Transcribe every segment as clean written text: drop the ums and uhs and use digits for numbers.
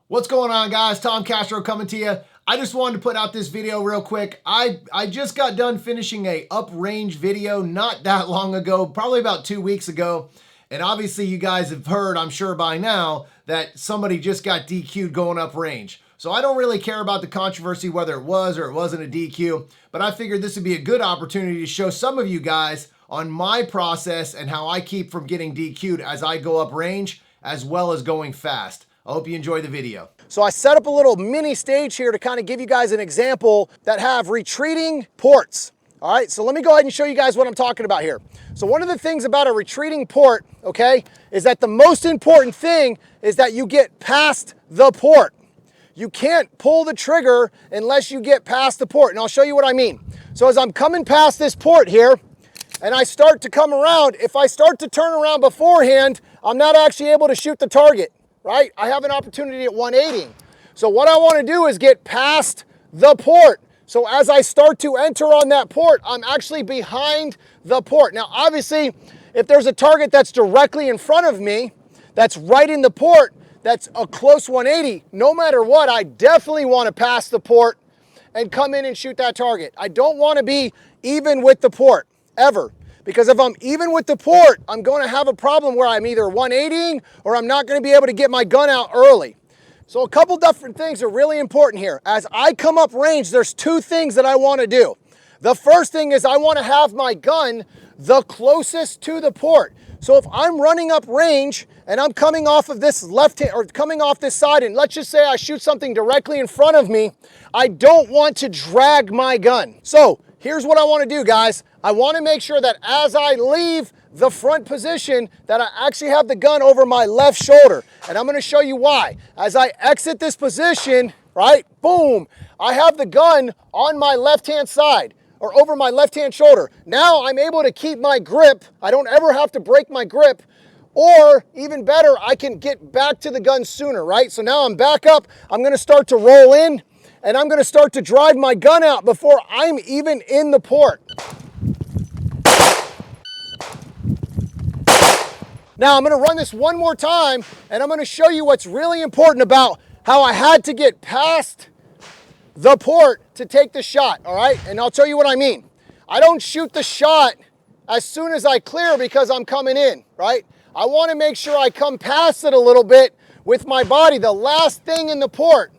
What's going on, guys? Tom Castro coming to you. I just wanted to put out this video real quick. I just got done finishing a uprange video not that long ago, probably about 2 weeks ago. And obviously you guys have heard, I'm sure by now, that somebody just got DQ'd going uprange. So I don't really care about the controversy, whether it was or it wasn't a DQ, but I figured this would be a good opportunity to show some of you guys on my process and how I keep from getting DQ'd as I go uprange, as well as going fast. I hope you enjoy the video. So I set up a little mini stage here to kind of give you guys an example that have retreating ports. All right, so let me go ahead and show you guys what I'm talking about here. So one of the things about a retreating port, okay, is that the most important thing is that you get past the port. You can't pull the trigger unless you get past the port, and I'll show you what I mean. So as I'm coming past this port here, and I start to come around, if I start to turn around beforehand, I'm not actually able to shoot the target. Right? I have an opportunity at 180. So what I want to do is get past the port. So as I start to enter on that port, I'm actually behind the port. Now, obviously, if there's a target that's directly in front of me, that's right in the port, that's a close 180, no matter what, I definitely want to pass the port and come in and shoot that target. I don't want to be even with the port, ever. Because if I'm even with the port, I'm going to have a problem where I'm either 180ing or I'm not going to be able to get my gun out early. So a couple different things are really important here. As I come up range, there's two things that I want to do. The first thing is I want to have my gun the closest to the port. So if I'm running up range and I'm coming off of this left hand or coming off this side, and let's just say I shoot something directly in front of me, I don't want to drag my gun. So here's what I want to do, guys. I want to make sure that as I leave the front position that I actually have the gun over my left shoulder. And I'm going to show you why. As I exit this position, right, boom, I have the gun on my left-hand side or over my left-hand shoulder. Now I'm able to keep my grip. I don't ever have to break my grip. Or even better, I can get back to the gun sooner, right? So now I'm back up. I'm going to start to roll in and I'm going to start to drive my gun out before I'm even in the port. Now I'm going to run this one more time and I'm going to show you what's really important about how I had to get past the port to take the shot, all right? And I'll tell you what I mean. I don't shoot the shot as soon as I clear because I'm coming in, right? I want to make sure I come past it a little bit with my body. The last thing in the port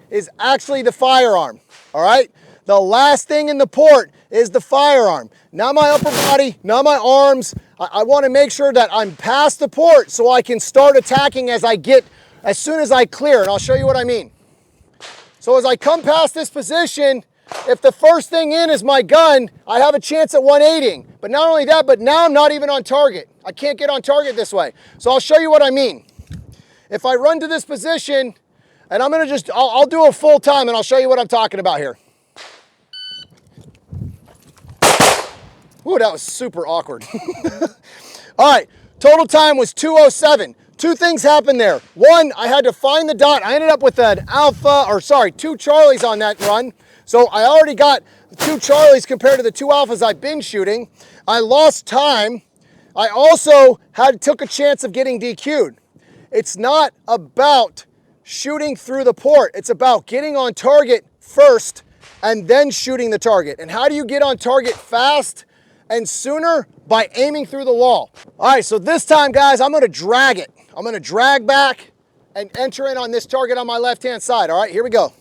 is actually the firearm, all right? The last thing in the port is the firearm. Not my upper body, not my arms. I want to make sure that I'm past the port so I can start attacking as soon as I clear, and I'll show you what I mean. So as I come past this position, if the first thing in is my gun, I have a chance at 180ing. But not only that, but now I'm not even on target. I can't get on target this way. So I'll show you what I mean. If I run to this position, and I'll do a full time and I'll show you what I'm talking about here. Ooh, that was super awkward. All right, total time was 2:07. Two things happened there. One, I had to find the dot. I ended up with two Charlies on that run. So I already got 2 Charlies compared to the 2 Alphas I've been shooting. I lost time. I also took a chance of getting DQ'd. It's not about shooting through the port. It's about getting on target first and then shooting the target. And how do you get on target fast and sooner? By aiming through the wall. All right, so this time, guys, I'm going to drag it. I'm going to drag back and enter in on this target on my left-hand side. All right, here we go.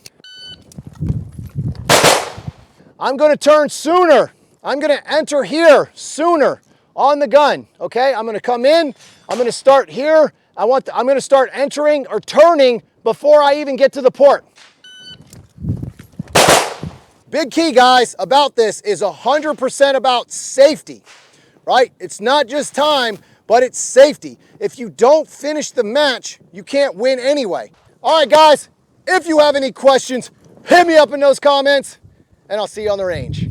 I'm going to turn sooner. I'm going to enter here sooner on the gun, okay? I'm going to come in. I'm going to start here. I'm going to start entering or turning before I even get to the port. Big key, guys, about this is 100% about safety, right? It's not just time, but it's safety. If you don't finish the match, you can't win anyway. All right, guys, if you have any questions, hit me up in those comments, and I'll see you on the range.